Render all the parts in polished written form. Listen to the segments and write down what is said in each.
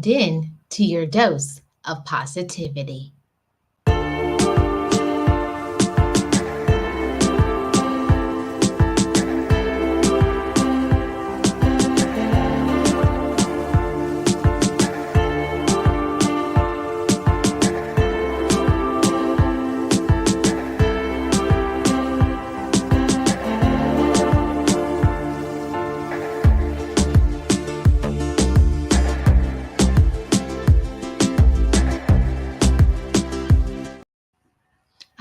tuned in to your dose of positivity.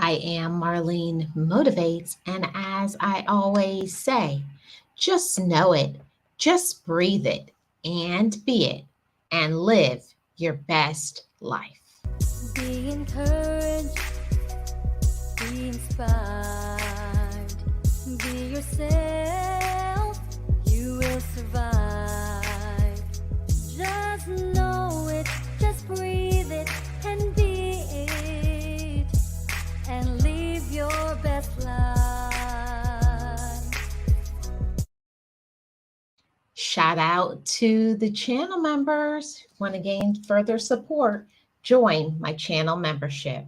I am Marlene Motivates, and as I always say, just know it, just breathe it, and be it, and live your best life. Be encouraged, be inspired, be yourself, you will survive. Just know it, just breathe it, and be it, and live your best life. Shout out to the channel members. Want to gain further support? Join my channel membership.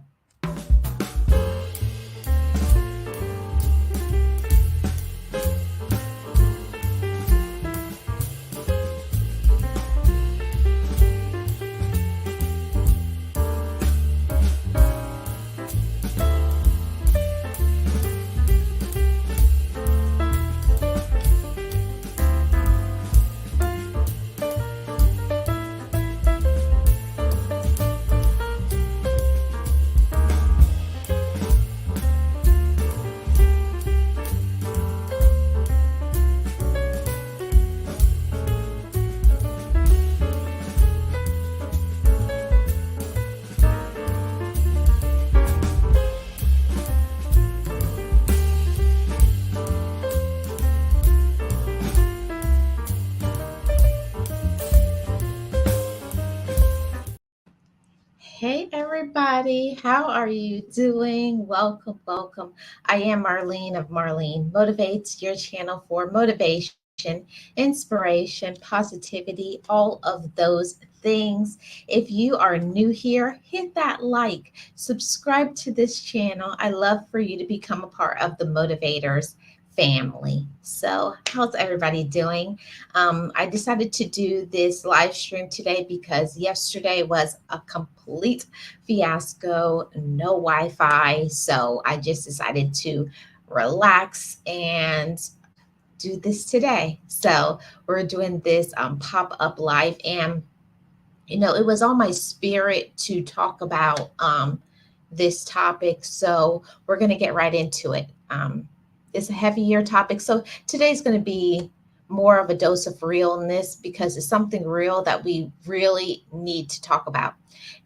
Hey everybody, how are you doing? Welcome, welcome. I am Marlene of Marlene Motivates, your channel for motivation, inspiration, positivity, all of those things. If you are new here, hit that like, subscribe to this channel. I love for you to become a part of the Motivators family. So, how's everybody doing? I decided to do this live stream today because yesterday was a complete fiasco, no Wi Fi. So I just decided to relax and do this today. So we're doing this pop up live. And, it was on my spirit to talk about this topic. So we're going to get right into it. It's a heavier topic. So today's going to be more of a dose of realness because it's something real that we really need to talk about.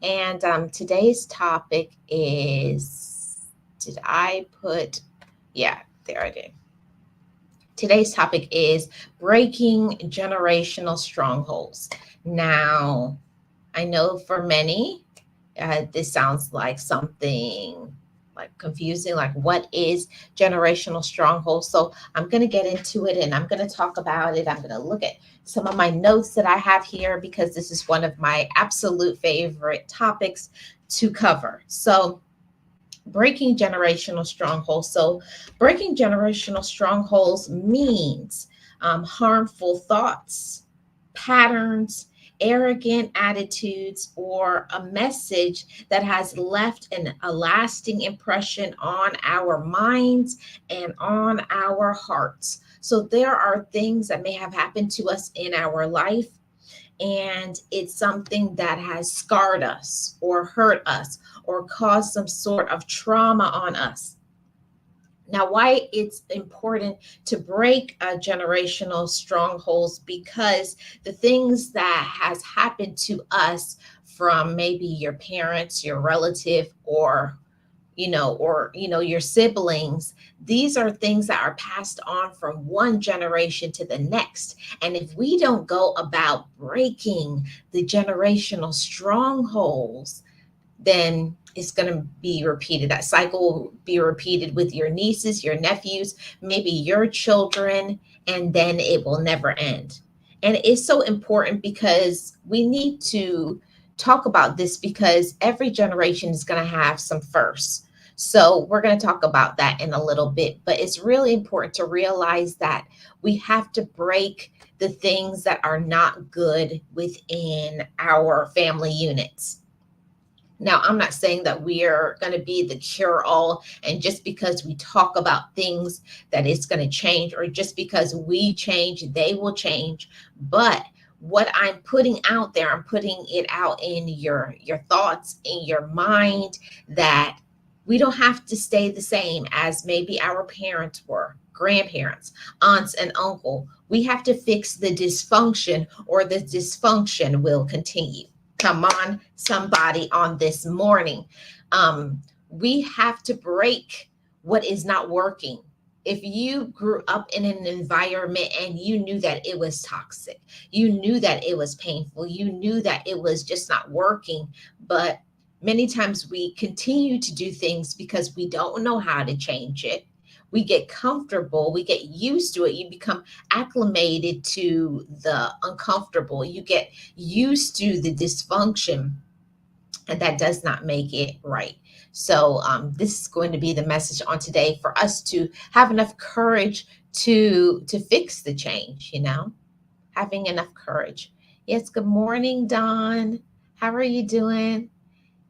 And today's topic is, did I put, yeah, there I did. Today's topic is breaking generational strongholds. Now, I know for many, this sounds like something like confusing, like what is generational stronghold? So I'm going to get into it and I'm going to talk about it. I'm going to look at some of my notes that I have here because this is one of my absolute favorite topics to cover. So breaking generational strongholds. So breaking generational strongholds means harmful thoughts, patterns, arrogant attitudes, or a message that has left a lasting impression on our minds and on our hearts. So there are things that may have happened to us in our life, and it's something that has scarred us or hurt us or caused some sort of trauma on us. Now, why it's important to break generational strongholds, because the things that has happened to us from maybe your parents, your relative, or your siblings, these are things that are passed on from one generation to the next. And if we don't go about breaking the generational strongholds, then it's going to be repeated. That cycle will be repeated with your nieces, your nephews, maybe your children, and then it will never end. And it's so important because we need to talk about this because every generation is going to have some firsts. So we're going to talk about that in a little bit, but it's really important to realize that we have to break the things that are not good within our family units. Now, I'm not saying that we are going to be the cure all, and just because we talk about things that it's going to change, or just because we change, they will change. But what I'm putting out there, I'm putting it out in your thoughts, in your mind, that we don't have to stay the same as maybe our parents were, grandparents, aunts, and uncle. We have to fix the dysfunction, or the dysfunction will continue. Come on, somebody, on this morning. We have to break what is not working. If you grew up in an environment and you knew that it was toxic, you knew that it was painful, you knew that it was just not working, but many times we continue to do things because we don't know how to change it. We get comfortable, we get used to it. You become acclimated to the uncomfortable. You get used to the dysfunction, and that does not make it right. So, this is going to be the message on today for us to have enough courage to fix the change. Having enough courage. Yes. Good morning, Dawn. How are you doing?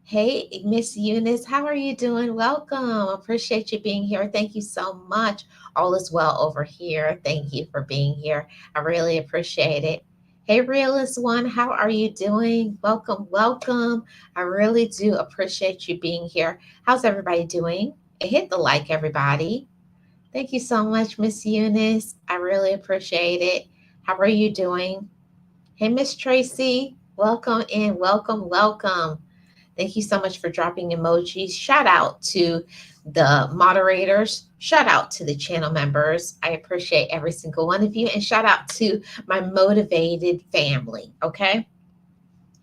Hey, Miss Eunice, how are you doing? Welcome. Appreciate you being here. Thank you so much. All is well over here. Thank you for being here. I really appreciate it. Hey, Realist One, how are you doing? Welcome, welcome. I really do appreciate you being here. How's everybody doing? Hit the like, everybody. Thank you so much, Miss Eunice. I really appreciate it. How are you doing? Hey, Miss Tracy, welcome in. Welcome, welcome. Thank you so much for dropping emojis. Shout out to the moderators. Shout out to the channel members. I appreciate every single one of you. And shout out to my motivated family. Okay.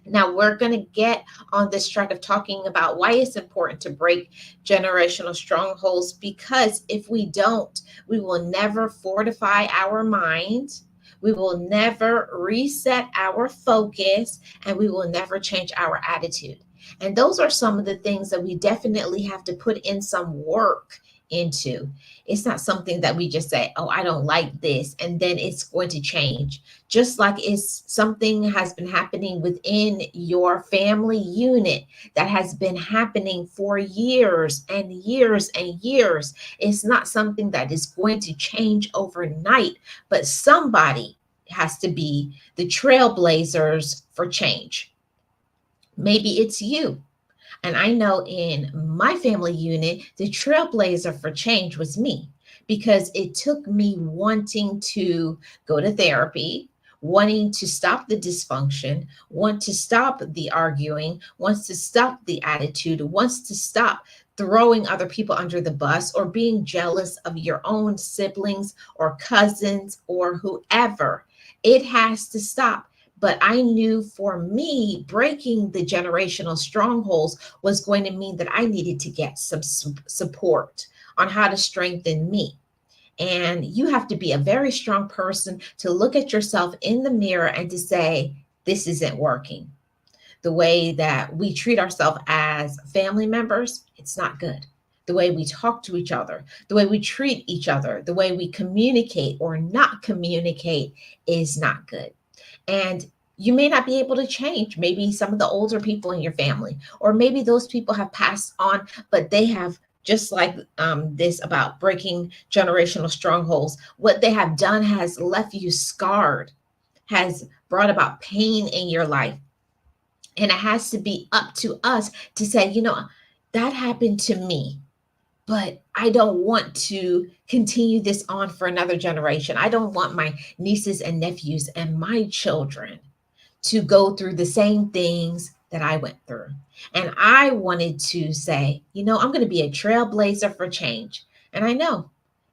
Now we're going to get on this track of talking about why it's important to break generational strongholds, because if we don't, we will never fortify our mind. We will never reset our focus, and we will never change our attitude. And those are some of the things that we definitely have to put in some work into. It's not something that we just say, oh, I don't like this, and then it's going to change. Just like it's something has been happening within your family unit that has been happening for years and years and years. It's not something that is going to change overnight, but somebody has to be the trailblazers for change. Maybe it's you. And I know in my family unit, the trailblazer for change was me, because it took me wanting to go to therapy, wanting to stop the dysfunction, want to stop the arguing, wants to stop the attitude, wants to stop throwing other people under the bus, or being jealous of your own siblings or cousins or whoever. It has to stop. But I knew for me, breaking the generational strongholds was going to mean that I needed to get some support on how to strengthen me. And you have to be a very strong person to look at yourself in the mirror and to say, this isn't working. The way that we treat ourselves as family members, it's not good. The way we talk to each other, the way we treat each other, the way we communicate or not communicate is not good. And you may not be able to change maybe some of the older people in your family, or maybe those people have passed on, but they have, just like this about breaking generational strongholds, what they have done has left you scarred, has brought about pain in your life. And it has to be up to us to say, that happened to me, but I don't want to continue this on for another generation. I don't want my nieces and nephews and my children to go through the same things that I went through. And I wanted to say, I'm going to be a trailblazer for change. And I know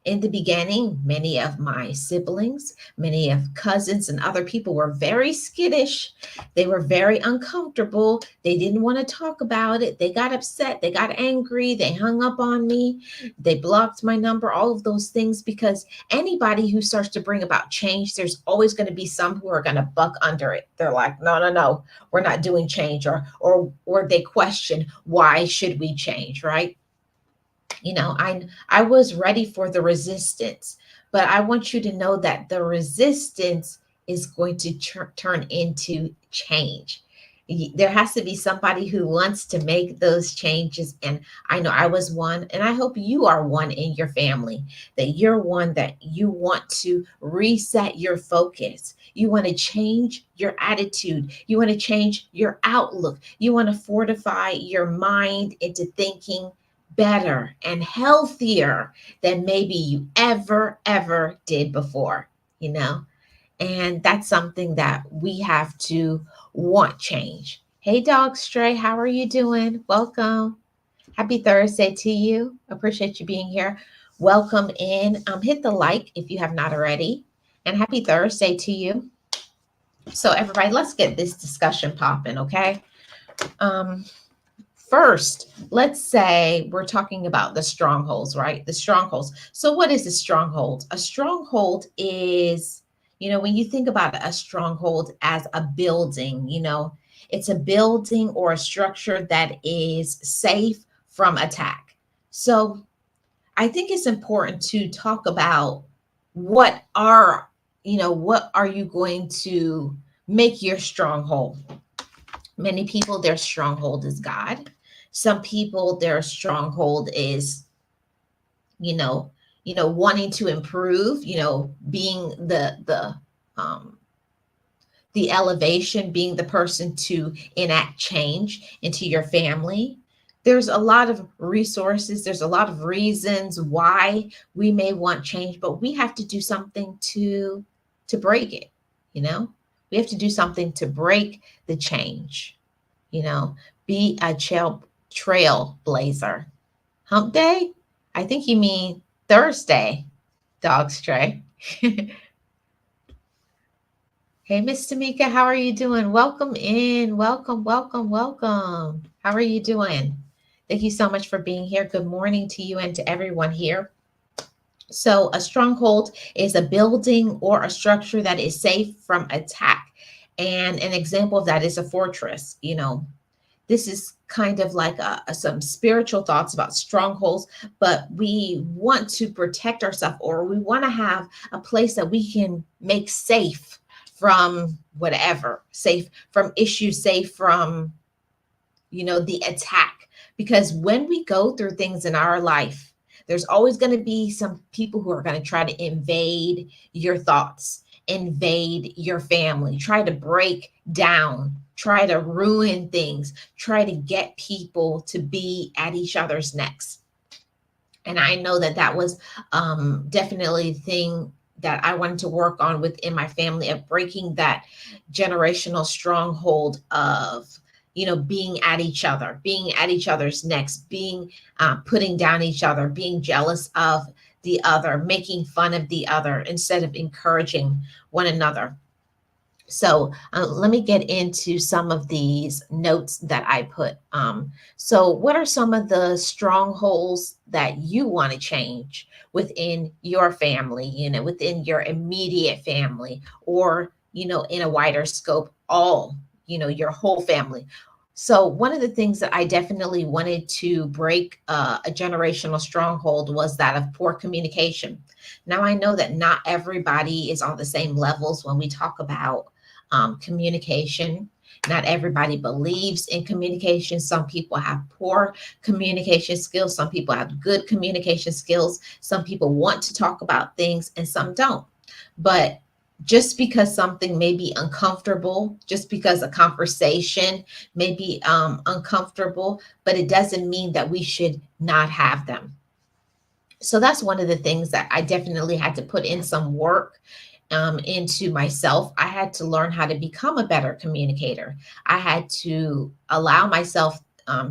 In the beginning, many of my siblings, many of cousins, and other people were very skittish. They were very uncomfortable. They didn't want to talk about it. They got upset. They got angry. They hung up on me. They blocked my number, all of those things, because anybody who starts to bring about change, there's always going to be some who are going to buck under it. They're like, no, no, no, we're not doing change, or they question, why should we change, right? I was ready for the resistance, but I want you to know that the resistance is going to turn into change. There has to be somebody who wants to make those changes, and I know I was one, and I hope you are one in your family, that you're one that you want to reset your focus. You want to change your attitude. You want to change your outlook. You want to fortify your mind into thinking better and healthier than maybe you ever did before, you know? And that's something that we have to want change. Hey, Dog Stray, how are you doing? Welcome. Happy Thursday to you. Appreciate you being here. Welcome in. Hit the like if you have not already. And happy Thursday to you. So, everybody, let's get this discussion popping, okay? Um, First, let's say we're talking about the strongholds, right? The strongholds. So, what is a stronghold? A stronghold is, when you think about a stronghold as a building, it's a building or a structure that is safe from attack. So, I think it's important to talk about what are, what are you going to make your stronghold? Many people, their stronghold is God. Some people, their stronghold is, you know, wanting to improve, being um, the elevation, being the person to enact change into your family. There's a lot of resources. There's a lot of reasons why we may want change, but we have to do something to break it. You know, we have to do something to break the change. You know, be a trailblazer. Hump day? I think you mean Thursday, Dog Stray. Hey, Miss Tamika, how are you doing? Welcome in. Welcome, welcome, welcome. How are you doing? Thank you so much for being here. Good morning to you and to everyone here. So, a stronghold is a building or a structure that is safe from attack. And an example of that is a fortress. This is kind of like some spiritual thoughts about strongholds, but we want to protect ourselves, or we want to have a place that we can make safe from whatever, safe from issues, safe from, the attack. Because when we go through things in our life, there's always going to be some people who are going to try to invade your thoughts, invade your family, try to break down, try to ruin things, try to get people to be at each other's necks. And I know that that was definitely the thing that I wanted to work on within my family, of breaking that generational stronghold of, being at each other, being at each other's necks, being putting down each other, being jealous of the other, making fun of the other instead of encouraging one another. So let me get into some of these notes that I put. So, what are some of the strongholds that you want to change within your family, within your immediate family, or, in a wider scope, your whole family? So, one of the things that I definitely wanted to break a generational stronghold was that of poor communication. Now, I know that not everybody is on the same levels when we talk about communication. Not everybody believes in communication. Some people have poor communication skills. Some people have good communication skills. Some people want to talk about things and some don't. But just because something may be uncomfortable, just because a conversation may be uncomfortable, but it doesn't mean that we should not have them. So that's one of the things that I definitely had to put in some work into myself. I had to learn how to become a better communicator. I had to allow myself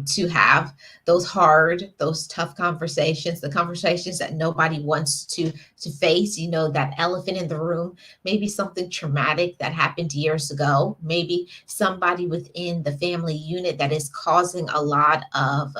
to have those hard, those tough conversations, the conversations that nobody wants to face. You know, that elephant in the room, maybe something traumatic that happened years ago, maybe somebody within the family unit that is causing a lot of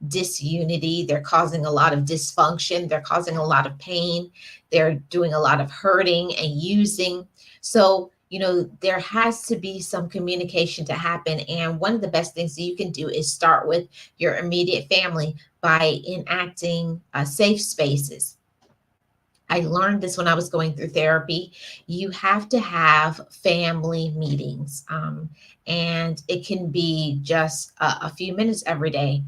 disunity, they're causing a lot of dysfunction, they're causing a lot of pain, they're doing a lot of hurting and using. So, you know, there has to be some communication to happen. And one of the best things that you can do is start with your immediate family by enacting safe spaces. I learned this when I was going through therapy. You have to have family meetings, and it can be just a few minutes every day.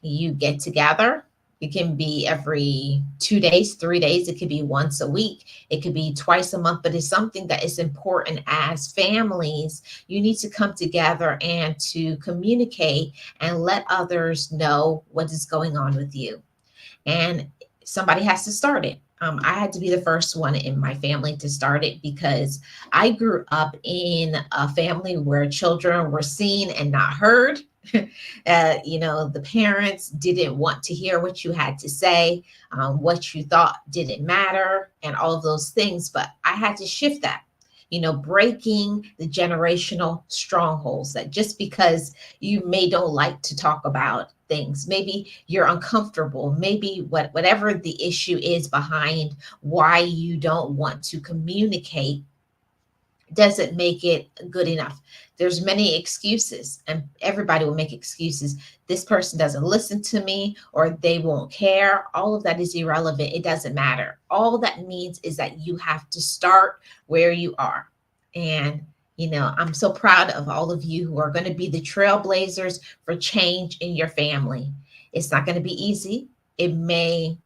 You get together. It can be every 2 days, 3 days. It could be once a week. It could be twice a month, but it's something that is important as families. You need to come together and to communicate and let others know what is going on with you, and somebody has to start it. I had to be the first one in my family to start it because I grew up in a family where children were seen and not heard. You know, the parents didn't want to hear what you had to say, what you thought didn't matter, and all of those things. But I had to shift that, you know, breaking the generational strongholds that just because you may don't like to talk about things, maybe you're uncomfortable, maybe whatever the issue is behind why you don't want to communicate doesn't make it good enough. There's many excuses, and everybody will make excuses. This person doesn't listen to me, or they won't care. All of that is irrelevant. It doesn't matter. All that means is that you have to start where you are. And you know, I'm so proud of all of you who are going to be the trailblazers for change in your family. It's not going to be easy. It may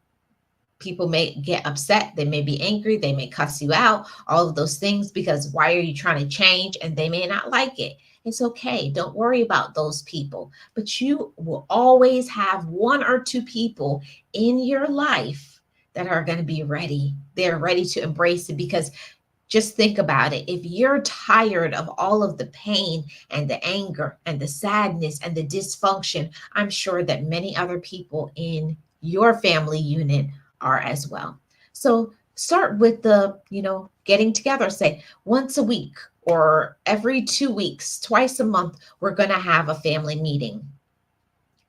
People may get upset, they may be angry, they may cuss you out, all of those things, because why are you trying to change? And they may not like it. It's okay. Don't worry about those people. But you will always have one or two people in your life that are going to be ready. They're ready to embrace it, because just think about it. If you're tired of all of the pain and the anger and the sadness and the dysfunction, I'm sure that many other people in your family unit are as well. So start with the, you know, getting together, say once a week or every 2 weeks, twice a month, we're going to have a family meeting.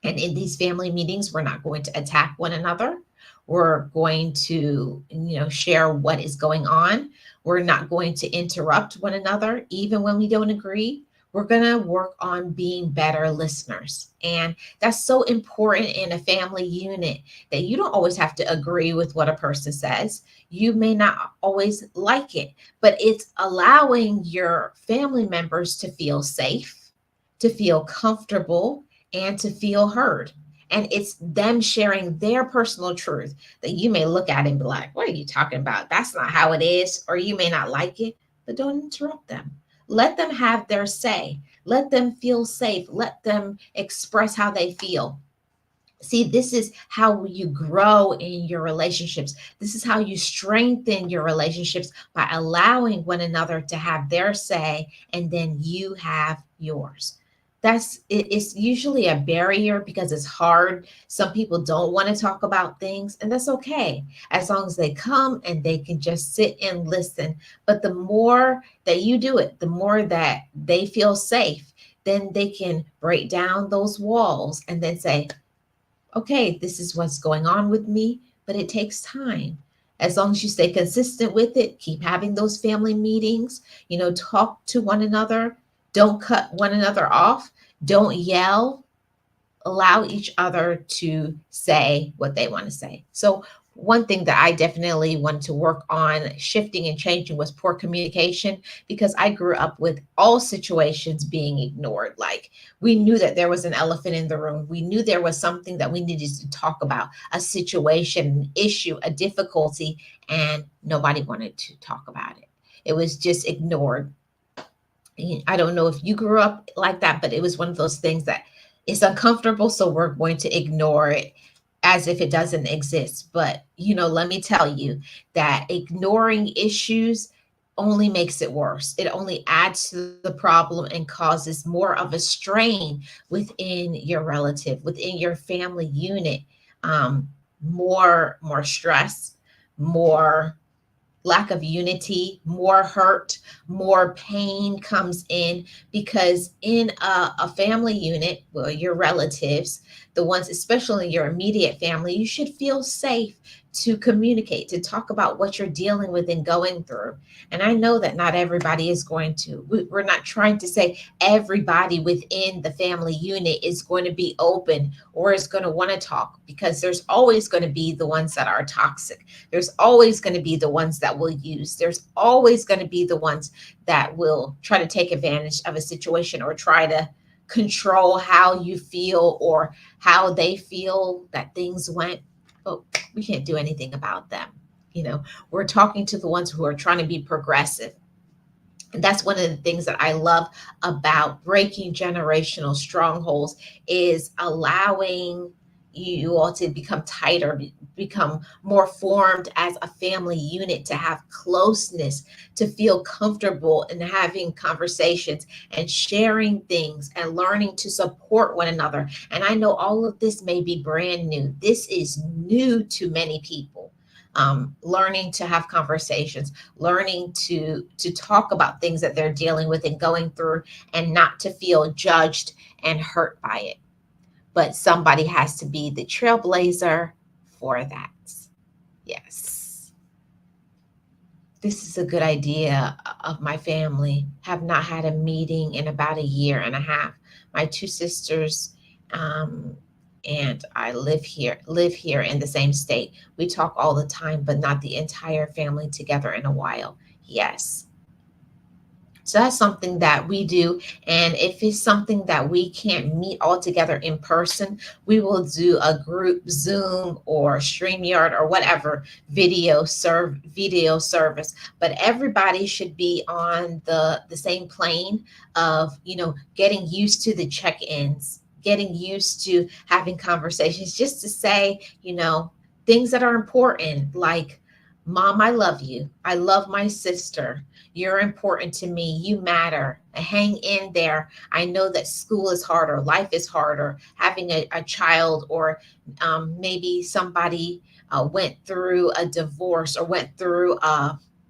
And in these family meetings, we're not going to attack one another. We're going to, you know, share what is going on. We're not going to interrupt one another, even when we don't agree. We're going to work on being better listeners. And that's so important in a family unit, that you don't always have to agree with what a person says. You may not always like it, but it's allowing your family members to feel safe, to feel comfortable, and to feel heard. And it's them sharing their personal truth that you may look at and be like, what are you talking about? That's not how it is. Or you may not like it, but don't interrupt them. Let them have their say. Let them feel safe. Let them express how they feel. See, this is how you grow in your relationships. This is how you strengthen your relationships, by allowing one another to have their say, and then you have yours. That's it. It's usually a barrier because it's hard. Some people don't want to talk about things, and that's okay, as long as they come and they can just sit and listen. But the more that you do it, the more that they feel safe, then they can break down those walls and then say, okay, this is what's going on with me, but it takes time. As long as you stay consistent with it, keep having those family meetings, you know, talk to one another, don't cut one another off, don't yell, allow each other to say what they want to say. So, one thing that I definitely wanted to work on shifting and changing was poor communication, because I grew up with all situations being ignored. Like, we knew that there was an elephant in the room. We knew there was something that we needed to talk about, a situation, an issue, a difficulty, and nobody wanted to talk about it. It was just ignored. I don't know if you grew up like that, but it was one of those things that it's uncomfortable, so we're going to ignore it as if it doesn't exist. But, you know, let me tell you that ignoring issues only makes it worse. It only adds to the problem and causes more of a strain within your relative, within your family unit. More stress, more lack of unity, more hurt, more pain comes in because in a family unit, well, your relatives, the ones, especially your immediate family, you should feel safe to communicate, to talk about what you're dealing with and going through. And I know that not everybody is going to, we're not trying to say everybody within the family unit is going to be open or is going to want to talk, because there's always going to be the ones that are toxic. There's always going to be the ones that will use. There's always going to be the ones that will try to take advantage of a situation or try to control how you feel or how they feel that things went. But we can't do anything about them. You know, we're talking to the ones who are trying to be progressive. And that's one of the things that I love about breaking generational strongholds is allowing you all to become tighter, become more formed as a family unit, to have closeness, to feel comfortable in having conversations and sharing things and learning to support one another. And I know all of this may be brand new. This is new to many people. Learning to have conversations, learning to talk about things that they're dealing with and going through, and not to feel judged and hurt by it. But somebody has to be the trailblazer for that. Yes, this is a good idea. Of my family have not had a meeting in about a year and a half. My two sisters, um, and I live here in the same state. We talk all the time, but not the entire family together in a while. Yes, so that's something that we do. And if it's something that we can't meet all together in person, we will do a group Zoom or StreamYard or whatever video service. But everybody should be on the same plane of, getting used to the check-ins, getting used to having conversations, just to say, things that are important, like, Mom, I love you. I love my sister. You're important to me. You matter. Hang in there. I know that school is harder, life is harder. Having a child, or maybe somebody went through a divorce or went through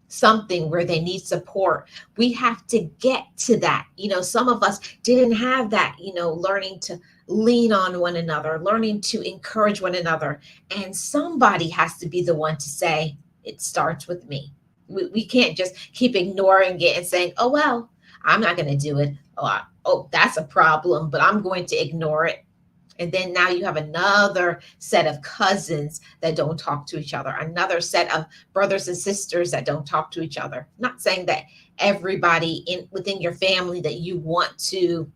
something where they need support. We have to get to that. Some of us didn't have that, learning to lean on one another, learning to encourage one another. And somebody has to be the one to say, it starts with me. We can't just keep ignoring it and saying, oh, well, I'm not going to do it. Oh, that's a problem, but I'm going to ignore it. And then now you have another set of cousins that don't talk to each other, another set of brothers and sisters that don't talk to each other. Not saying that everybody within your family that you want to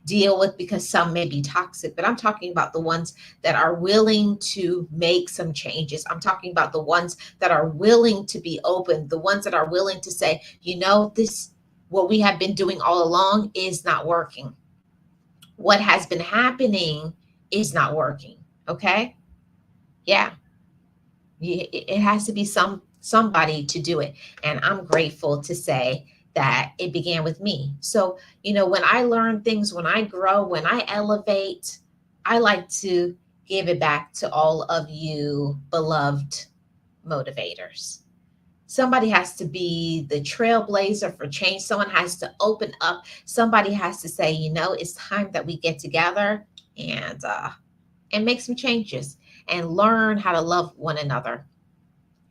deal with, because some may be toxic, but I'm talking about the ones that are willing to make some changes. I'm talking about the ones that are willing to be open, the ones that are willing to say, this, what we have been doing all along is not working. What has been happening is not working. Okay. Yeah. It has to be somebody to do it. And I'm grateful to say that it began with me. So, when I learn things, when I grow, when I elevate, I like to give it back to all of you beloved motivators. Somebody has to be the trailblazer for change. Someone has to open up. Somebody has to say, it's time that we get together and make some changes and learn how to love one another.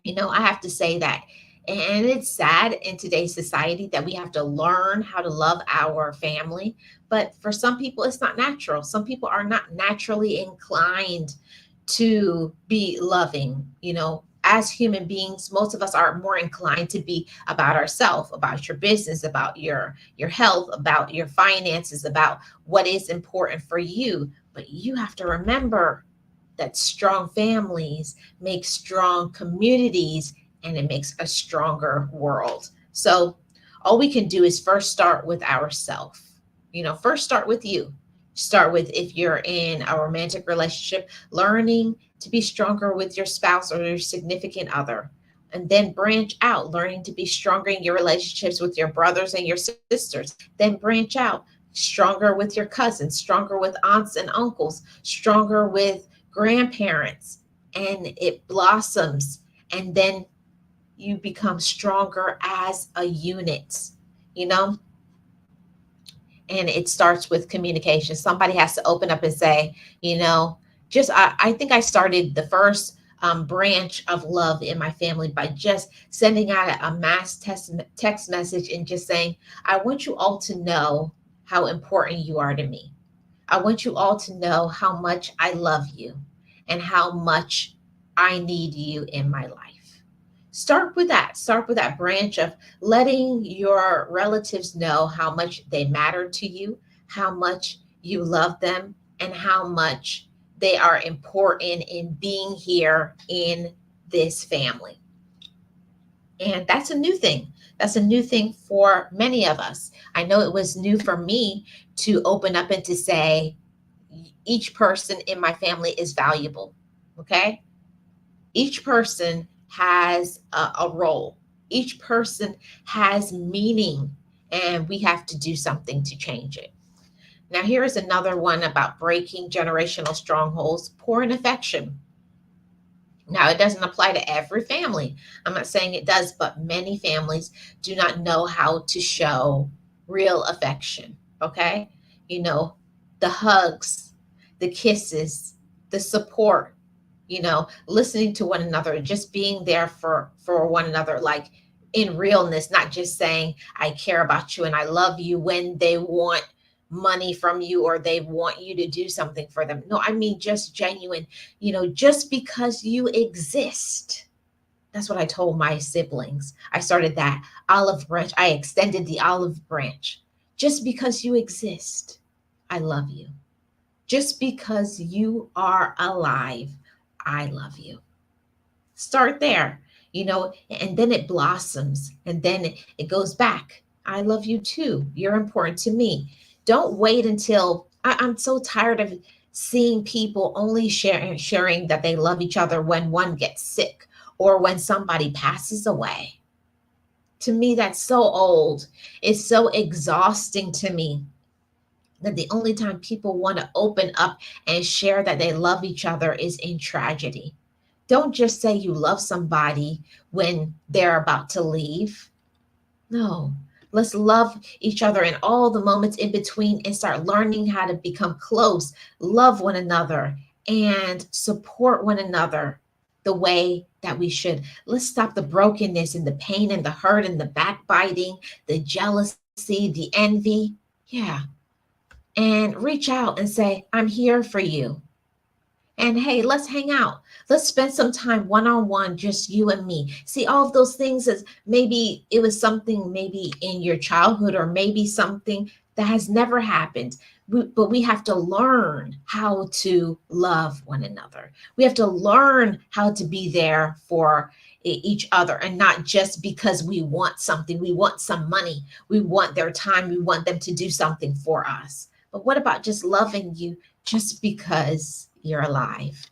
I have to say that. And it's sad in today's society that we have to learn how to love our family. But for some people, it's not natural. Some people are not naturally inclined to be loving. As human beings, most of us are more inclined to be about ourselves, about your business, about your health, about your finances, about what is important for you. But you have to remember that strong families make strong communities, and it makes a stronger world. So all we can do is first start with ourselves. First start with you. Start with, if you're in a romantic relationship, learning to be stronger with your spouse or your significant other. and then branch out, learning to be stronger in your relationships with your brothers and your sisters. Then branch out, stronger with your cousins, stronger with aunts and uncles, stronger with grandparents, and it blossoms. And then you become stronger as a unit, you know? And it starts with communication. Somebody has to open up and say, you know, I think I started the first branch of love in my family by just sending out a mass text message and just saying, I want you all to know how important you are to me. I want you all to know how much I love you and how much I need you in my life. Start with that. Start with that branch of letting your relatives know how much they matter to you, how much you love them, and how much they are important in being here in this family. And that's a new thing. That's a new thing for many of us. I know it was new for me to open up and to say, each person in my family is valuable. Okay. Each person has a role, each person has meaning, and we have to do something to change it. Now, here is another one about breaking generational strongholds: poor in affection. Now, it doesn't apply to every family. I'm not saying it does, but many families do not know how to show real affection. Okay. You know, the hugs, the kisses, the support, listening to one another, just being there for one another, like in realness, not just saying I care about you and I love you when they want money from you or they want you to do something for them. No, I mean just genuine, just because you exist. That's what I told my siblings. I started that olive branch. I extended the olive branch. Just because you exist, I love you. Just because you are alive, I love you. Start there, and then it blossoms and then it goes back. I love you too. You're important to me. Don't wait until I'm so tired of seeing people only sharing that they love each other when one gets sick or when somebody passes away. To me, that's so old. It's so exhausting to me that the only time people want to open up and share that they love each other is in tragedy. Don't just say you love somebody when they're about to leave. No, let's love each other in all the moments in between and start learning how to become close, love one another, and support one another the way that we should. Let's stop the brokenness and the pain and the hurt and the backbiting, the jealousy, the envy. Yeah. And reach out and say, I'm here for you. And hey, let's hang out. Let's spend some time one on one, just you and me. See, all of those things as maybe it was something maybe in your childhood or maybe something that has never happened. But we have to learn how to love one another. We have to learn how to be there for each other and not just because we want something. We want some money. We want their time. We want them to do something for us. But what about just loving you just because you're alive?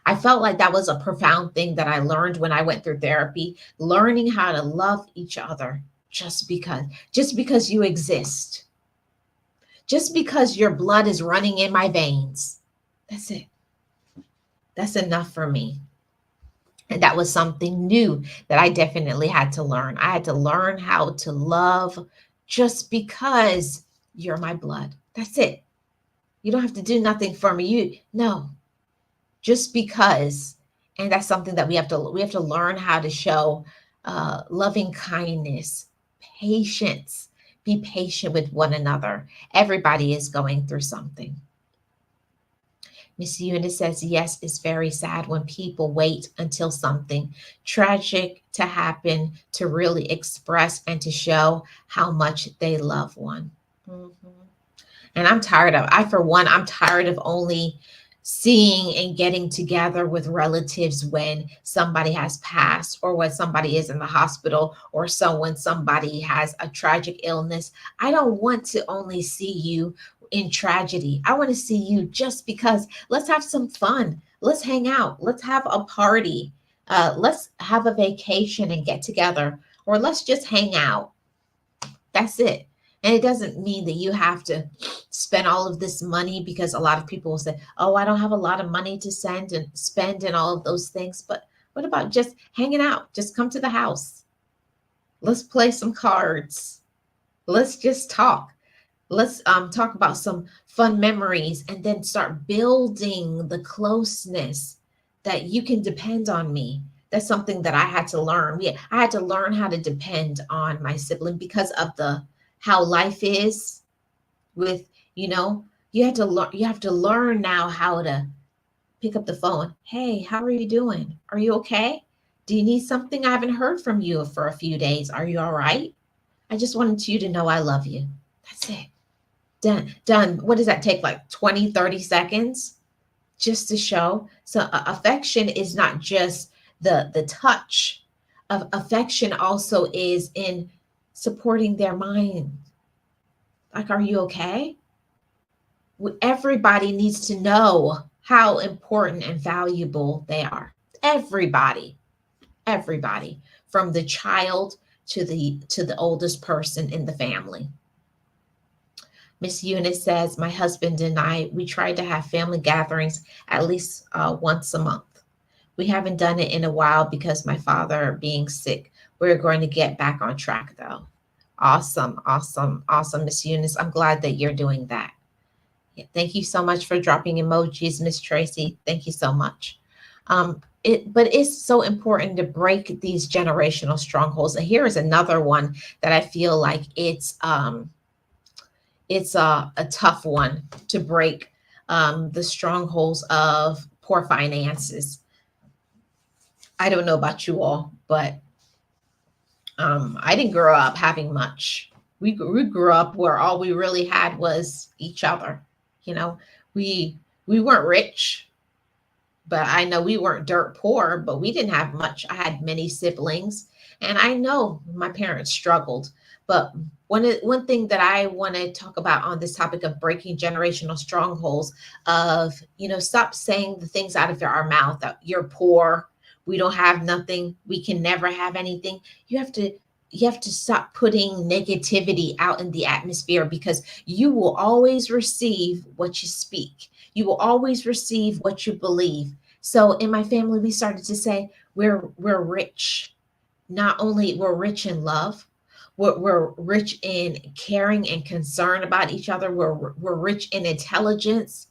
I felt like that was a profound thing that I learned when I went through therapy, learning how to love each other just because you exist, just because your blood is running in my veins. That's it. That's enough for me. And that was something new that I definitely had to learn. I had to learn how to love just because you're my blood. That's it. You don't have to do nothing for me. No, just because. And that's something that we have to learn how to show loving kindness, patience. Be patient with one another. Everybody is going through something. Miss Eunice says, yes, it's very sad when people wait until something tragic to happen to really express and to show how much they love one. Mhm. And for one, I'm tired of only seeing and getting together with relatives when somebody has passed or when somebody is in the hospital or so when somebody has a tragic illness. I don't want to only see you in tragedy. I want to see you just because. Let's have some fun. Let's hang out. Let's have a party. Let's have a vacation and get together, or let's just hang out. That's it. And it doesn't mean that you have to spend all of this money, because a lot of people will say, oh, I don't have a lot of money to send and spend and all of those things. But what about just hanging out? Just come to the house. Let's play some cards. Let's just talk. Let's talk about some fun memories, and then start building the closeness that you can depend on me. That's something that I had to learn. Yeah, I had to learn how to depend on my sibling because of the how life is with, you know, you have to learn now how to pick up the phone. Hey, how are you doing? Are you okay? Do you need something? I haven't heard from you for a few days. Are you all right? I just wanted you to know I love you. That's it. Done. What does that take? Like 20, 30 seconds just to show. So affection is not just the touch. Of affection also is in supporting their mind. Like, are you okay? Everybody needs to know how important and valuable they are. Everybody, everybody, from the child to the oldest person in the family. Miss Eunice says, my husband and I, we try to have family gatherings at least once a month. We haven't done it in a while because my father being sick. We're going to get back on track though. Awesome, awesome, awesome, Miss Eunice. I'm glad that you're doing that. Yeah, thank you so much for dropping emojis, Miss Tracy. Thank you so much. But it's so important to break these generational strongholds. And here is another one that I feel like it's a tough one to break, the strongholds of poor finances. I don't know about you all, but I didn't grow up having much. We grew up where all we really had was each other. You know, we we weren't rich, but I know we weren't dirt poor, but we didn't have much. I had many siblings, and I know my parents struggled. But one thing that I want to talk about on this topic of breaking generational strongholds of, stop saying the things out of our mouth that you're poor, we don't have nothing, we can never have anything. You have to stop putting negativity out in the atmosphere, because you will always receive what you speak. You will always receive what you believe. So in my family, we started to say we're rich. Not only we're rich in love, we're rich in caring and concern about each other. We're rich in intelligence,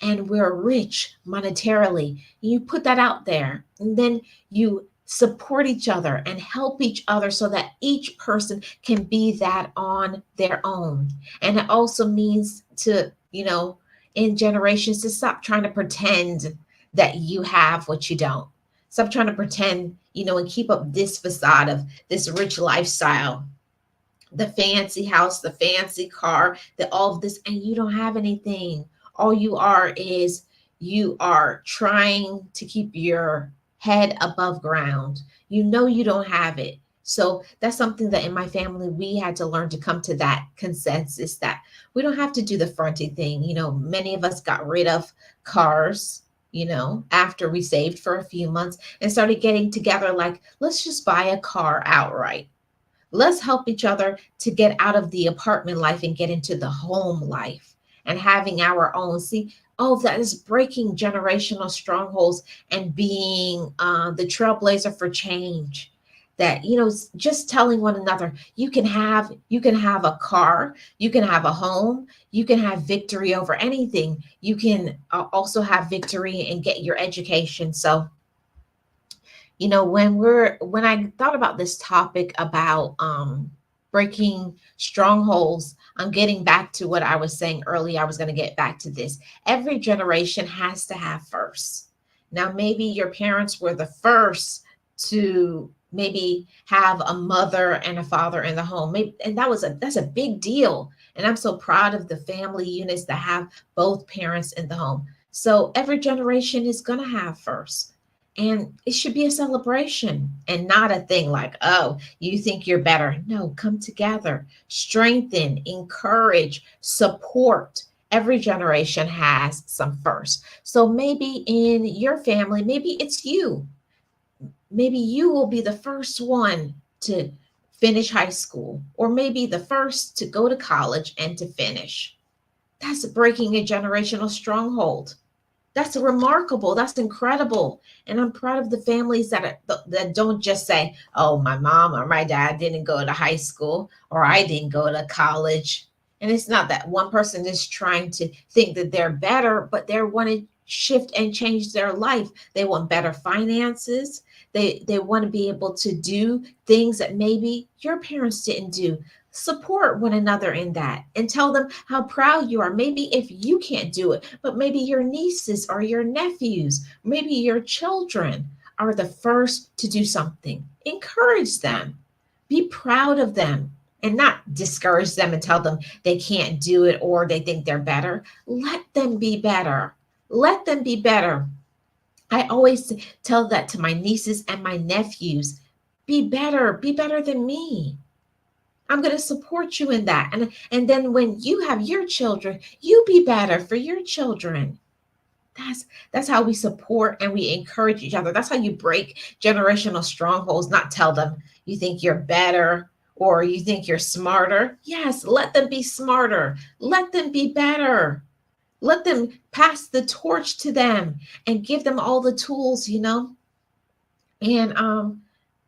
and we're rich monetarily. You put that out there, and then you support each other and help each other so that each person can be that on their own. And it also means to, in generations, to stop trying to pretend that you have what you don't. Stop trying to pretend, and keep up this facade of this rich lifestyle, the fancy house, the fancy car, all of this, and you don't have anything. All you are is you are trying to keep your head above ground. You know you don't have it. So that's something that in my family we had to learn to come to that consensus that we don't have to do the fronty thing. Many of us got rid of cars, after we saved for a few months and started getting together, like, let's just buy a car outright. Let's help each other to get out of the apartment life and get into the home life and having our own. See, all of that is breaking generational strongholds and being the trailblazer for change. That, just telling one another, you can have a car, you can have a home, you can have victory over anything. You can also have victory and get your education. So, when I thought about this topic about breaking strongholds, I'm getting back to what I was saying earlier. I was going to get back to this. Every generation has to have first. Now, maybe your parents were the first to maybe have a mother and a father in the home. Maybe, and that's a big deal. And I'm so proud of the family units that have both parents in the home. So every generation is going to have first. And it should be a celebration and not a thing like, oh, you think you're better. No, come together, strengthen, encourage, support. Every generation has some first. So maybe in your family, maybe it's you. Maybe you will be the first one to finish high school, or maybe the first to go to college and to finish. That's breaking a generational stronghold. That's remarkable. That's incredible. And I'm proud of the families that don't just say, "Oh, my mom or my dad didn't go to high school or I didn't go to college." And it's not that one person is trying to think that they're better, but they want to shift and change their life. They want better finances. They want to be able to do things that maybe your parents didn't do. Support one another in that and tell them how proud you are. Maybe if you can't do it, but maybe your nieces or your nephews, maybe your children are the first to do something. Encourage them, be proud of them, and not discourage them and tell them they can't do it or they think they're better. Let them be better. Let them be better. I always tell that to my nieces and my nephews. Be better than me. I'm going to support you in that. And then when you have your children, you be better for your children. That's that's how we support and we encourage each other. That's how you break generational strongholds, not tell them you think you're better or you think you're smarter. Yes, let them be smarter. Let them be better. Let them pass the torch to them and give them all the tools, and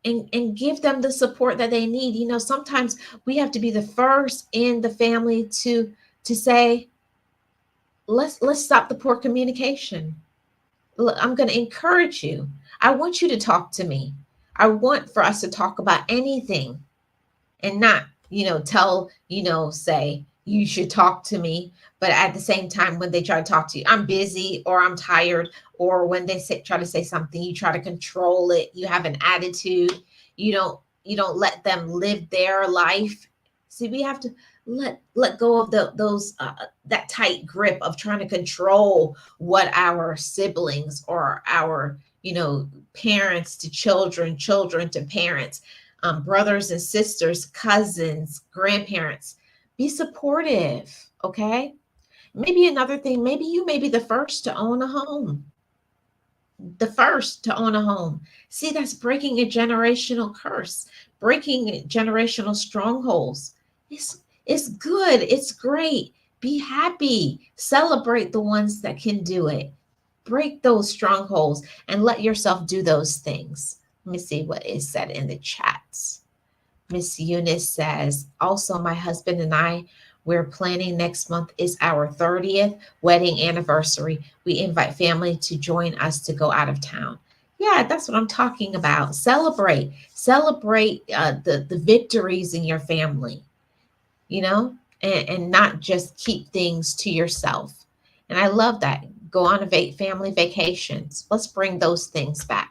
and give them the support that they need. Sometimes we have to be the first in the family to say, let's stop the poor communication. I'm going to encourage you. I want you to talk to me. I want for us to talk about anything and not, tell, say you should talk to me. But at the same time, when they try to talk to you, I'm busy or I'm tired. Or when they try to say something, you try to control it. You have an attitude. You don't let them live their life. See, we have to let go of those that tight grip of trying to control what our siblings or our parents to children, children to parents, brothers and sisters, cousins, grandparents. Be supportive, okay? Maybe another thing, maybe you may be the first to own a home. The first to own a home. See, that's breaking a generational curse, breaking generational strongholds. It's good. It's great. Be happy. Celebrate the ones that can do it. Break those strongholds and let yourself do those things. Let me see what is said in the chats. Miss Eunice says, also, my husband and I, we're planning next month is our 30th wedding anniversary. We invite family to join us to go out of town. Yeah, that's what I'm talking about. Celebrate the victories in your family, you know, and not just keep things to yourself. And I love that. Go on family vacations. Let's bring those things back.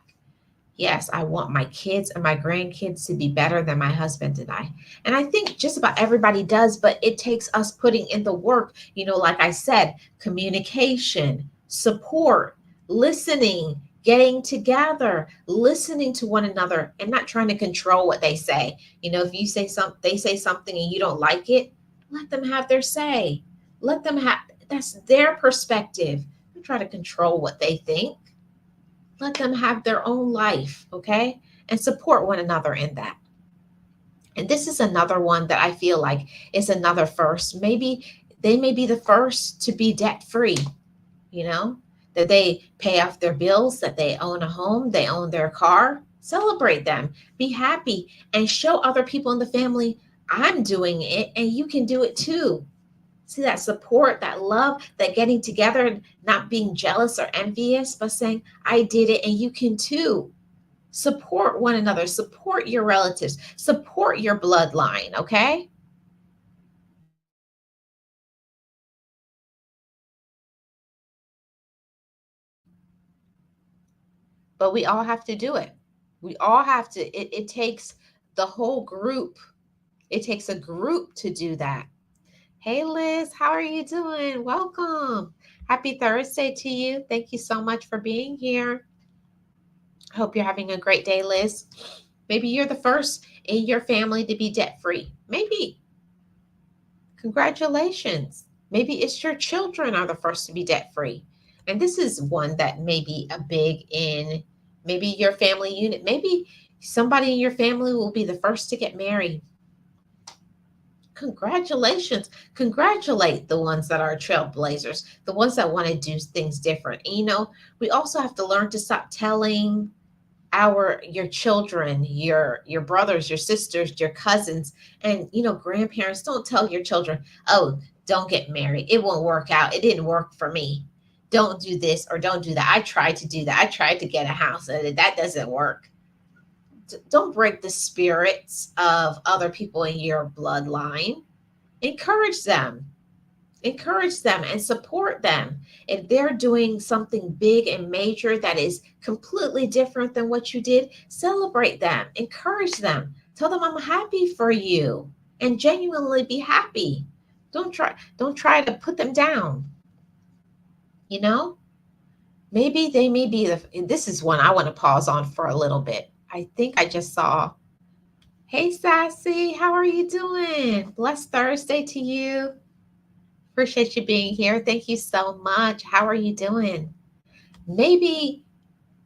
Yes, I want my kids and my grandkids to be better than my husband and I. And I think just about everybody does, but it takes us putting in the work, like I said, communication, support, listening, getting together, listening to one another and not trying to control what they say. If you say something, they say something and you don't like it, let them have their say. Let them have, that's their perspective. Don't try to control what they think. Let them have their own life, okay? And support one another in that. And this is another one that I feel like is another first. Maybe they may be the first to be debt free, you know, that they pay off their bills, that they own a home, they own their car. Celebrate them, be happy, and show other people in the family, I'm doing it and you can do it too. See that support, that love, that getting together and not being jealous or envious, but saying, I did it and you can too. Support one another, support your relatives, support your bloodline, okay? But we all have to do it. We all have to, it takes the whole group. It takes a group to do that. Hey, Liz, how are you doing? Welcome. Happy Thursday to you. Thank you so much for being here. Hope you're having a great day, Liz. Maybe you're the first in your family to be debt free. Maybe. Congratulations. Maybe it's your children are the first to be debt free. And this is one that may be a big in Maybe your family unit, maybe somebody in your family will be the first to get married. Congratulations. Congratulate the ones that are trailblazers, the ones that want to do things different. And, we also have to learn to stop telling your children, your brothers, your sisters, your cousins, and grandparents. Don't tell your children, oh, don't get married, it won't work out, it didn't work for me, don't do this or don't do that, I tried to do that, I tried to get a house and that doesn't work. Don't break the spirits of other people in your bloodline. Encourage them. Encourage them and support them. If they're doing something big and major that is completely different than what you did, celebrate them, encourage them, tell them I'm happy for you, and genuinely be happy. Don't try to put them down. You know, maybe they may be this is one I want to pause on for a little bit. I think I just saw, hey Sassy, how are you doing? Blessed Thursday to you. Appreciate you being here. Thank you so much. How are you doing? Maybe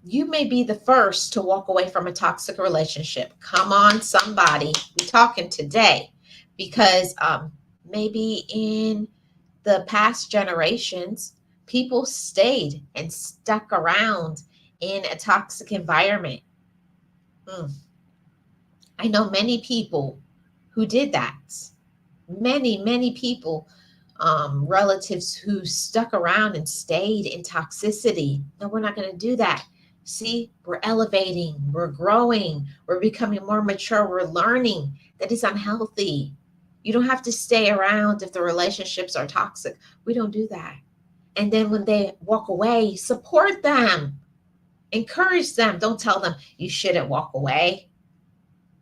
you may be the first to walk away from a toxic relationship. Come on, somebody. We're talking today because maybe in the past generations, people stayed and stuck around in a toxic environment. Mm. I know many people who did that. Many people, relatives who stuck around and stayed in toxicity. No, we're not going to do that. See, we're elevating, we're growing, we're becoming more mature, we're learning that it's unhealthy. You don't have to stay around if the relationships are toxic. We don't do that. And then when they walk away, support them, encourage them. Don't tell them you shouldn't walk away.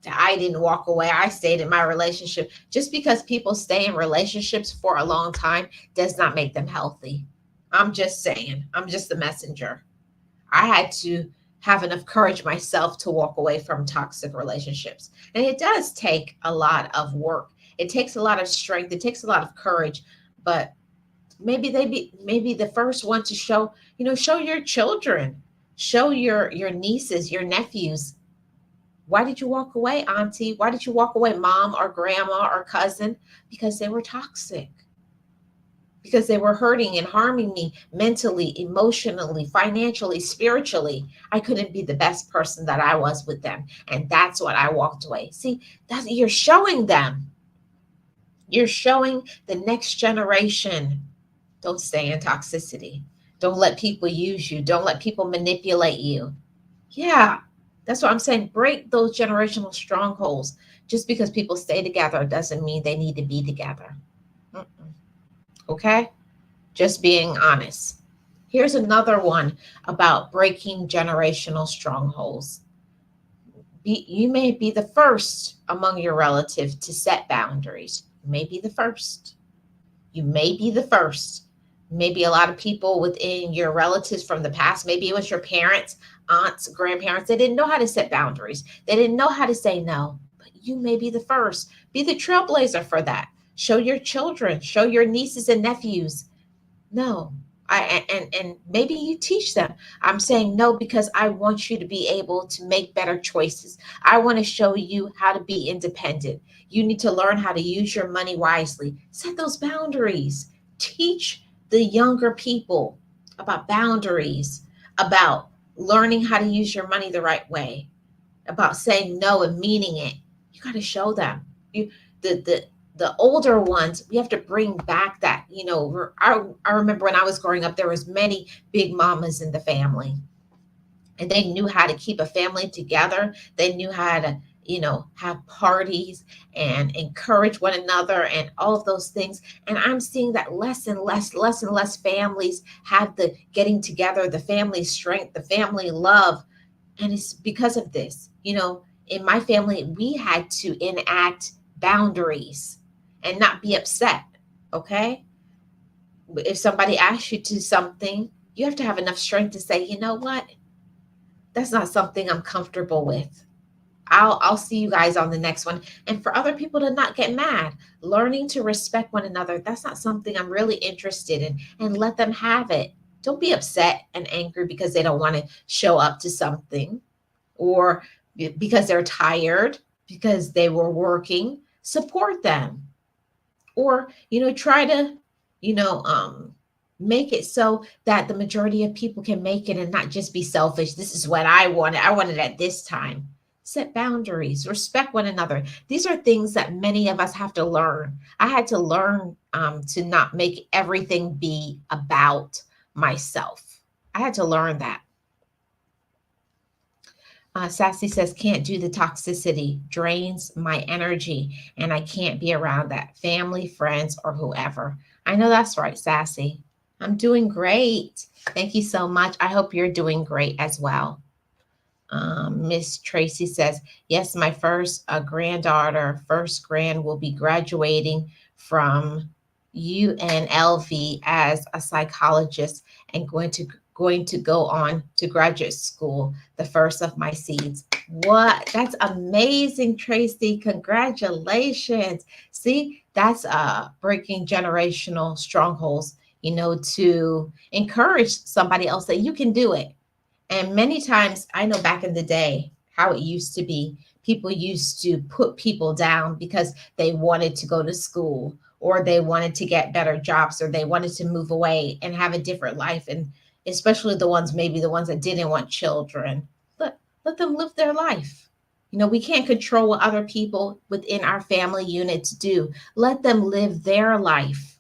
I didn't walk away. I stayed in my relationship. Just because people stay in relationships for a long time does not make them healthy. I'm just saying, I'm just the messenger. I had to have enough courage myself to walk away from toxic relationships. And it does take a lot of work. It takes a lot of strength. It takes a lot of courage. But maybe the first one to show your children, show your nieces, your nephews, why did you walk away, auntie? Why did you walk away, mom or grandma or cousin? Because they were toxic. Because they were hurting and harming me mentally, emotionally, financially, spiritually. I couldn't be the best person that I was with them. And that's what I walked away. See, you're showing them. You're showing the next generation. Don't stay in toxicity. Don't let people use you. Don't let people manipulate you. Yeah, that's what I'm saying. Break those generational strongholds. Just because people stay together doesn't mean they need to be together. Mm-mm. Okay? Just being honest. Here's another one about breaking generational strongholds. You may be the first among your relatives to set boundaries. You may be the first. You may be the first. Maybe a lot of people within your relatives from the past, maybe it was your parents, aunts, grandparents, they didn't know how to set boundaries. They didn't know how to say no. But you may be the first. Be the trailblazer for that. Show your children, show your nieces and nephews. No. And maybe you teach them. I'm saying no because I want you to be able to make better choices. I want to show you how to be independent. You need to learn how to use your money wisely. Set those boundaries. Teach the younger people about boundaries, about learning how to use your money the right way, about saying no and meaning it. You got to show them. You the older ones, we have to bring back that. I remember when I was growing up, there was many big mamas in the family, and they knew how to keep a family together. They knew how to have parties and encourage one another and all of those things. And I'm seeing that less and less families have the getting together, the family strength, the family love. And it's because of this. In my family, we had to enact boundaries and not be upset. Okay, if somebody asks you to something, you have to have enough strength to say, you know what, that's not something I'm comfortable with. I'll see you guys on the next one. And for other people to not get mad, learning to respect one another, that's not something I'm really interested in, and let them have it. Don't be upset and angry because they don't want to show up to something, or because they're tired, because they were working. Support them. Or, try to, you know, um, make it so that the majority of people can make it and not just be selfish. This is what I wanted. I wanted at this time. Set boundaries, respect one another. These are things that many of us have to learn. I had to learn to not make everything be about myself. I had to learn that. Sassy says, can't do the toxicity, drains my energy, and I can't be around that family, friends, or whoever. I know that's right, Sassy. I'm doing great. Thank you so much. I hope you're doing great as well. Miss Tracy says, yes, my first granddaughter, first grand, will be graduating from UNLV as a psychologist and going to go on to graduate school, the first of my seeds. What? That's amazing, Tracy. Congratulations. See, that's breaking generational strongholds, to encourage somebody else that you can do it. And many times, I know back in the day how it used to be. People used to put people down because they wanted to go to school, or they wanted to get better jobs, or they wanted to move away and have a different life. And especially maybe the ones that didn't want children, let them live their life. We can't control what other people within our family units do. Let them live their life.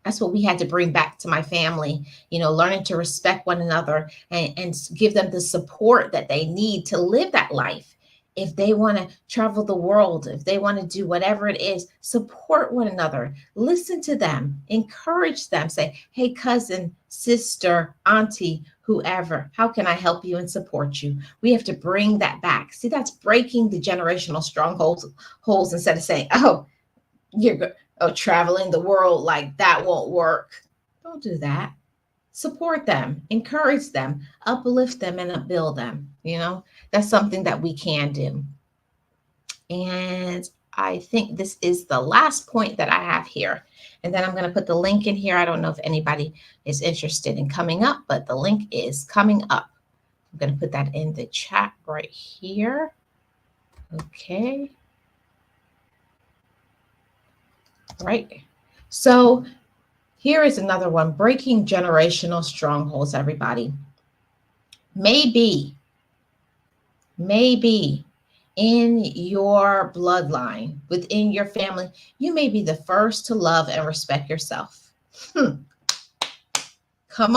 That's what we had to bring back to my family, learning to respect one another, and give them the support that they need to live that life. If they want to travel the world, if they want to do whatever it is, support one another, listen to them, encourage them, say, hey, cousin, sister, auntie, whoever, how can I help you and support you? We have to bring that back. See, that's breaking the generational strongholds instead of saying, oh, you're good. Oh, traveling the world, like that won't work. Don't do that. Support them, encourage them, uplift them, and upbuild them. That's something that we can do. And I think this is the last point that I have here. And then I'm going to put the link in here. I don't know if anybody is interested in coming up, but the link is coming up. I'm going to put that in the chat right here. Okay. Right. So here is another one, breaking generational strongholds, everybody. Maybe in your bloodline, within your family, you may be the first to love and respect yourself. Come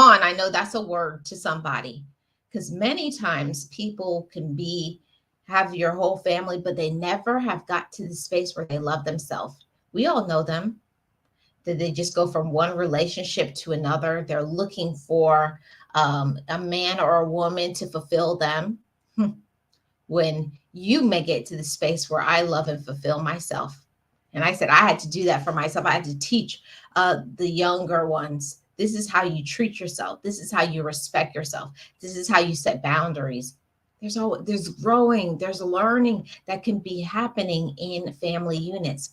on, I know that's a word to somebody, because many times people can have your whole family, but they never have got to the space where they love themselves. We all know them. That they just go from one relationship to another. They're looking for a man or a woman to fulfill them. When you may get to the space where I love and fulfill myself. And I said, I had to do that for myself. I had to teach the younger ones. This is how you treat yourself. This is how you respect yourself. This is how you set boundaries. There's growing, there's learning that can be happening in family units.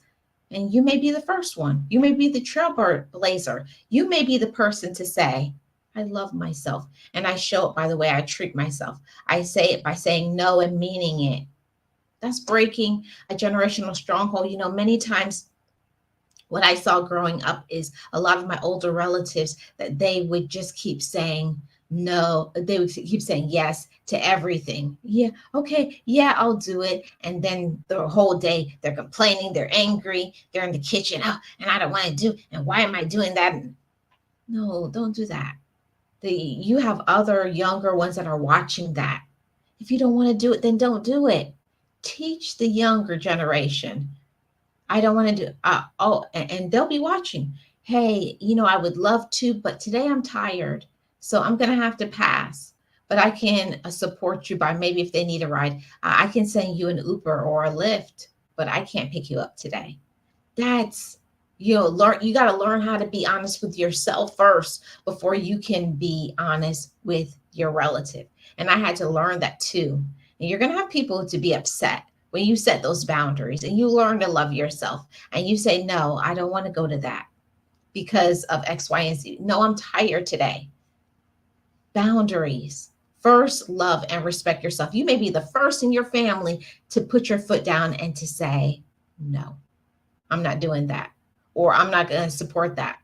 And you may be the first one. You may be the trailblazer. You may be the person to say, I love myself. And I show it by the way I treat myself. I say it by saying no and meaning it. That's breaking a generational stronghold. Many times what I saw growing up is a lot of my older relatives, that they would just keep saying no. They would keep saying yes to everything. Yeah, okay, yeah, I'll do it. And then the whole day they're complaining, they're angry, they're in the kitchen, oh, and I don't want to do, and why am I doing that? No, don't do that. You have other younger ones that are watching that. If you don't want to do it, then don't do it. Teach the younger generation. I don't want to do, and they'll be watching. Hey, I would love to, but today I'm tired. So I'm going to have to pass. But I can support you by, maybe if they need a ride, I can send you an Uber or a Lyft, but I can't pick you up today. That's, you got to learn how to be honest with yourself first before you can be honest with your relative. And I had to learn that too. And you're going to have people to be upset when you set those boundaries and you learn to love yourself and you say, no, I don't want to go to that. because of X, Y, and Z. No, I'm tired today. Boundaries. First, love and respect yourself. You may be the first in your family to put your foot down and to say, no, I'm not doing that, or I'm not going to support that.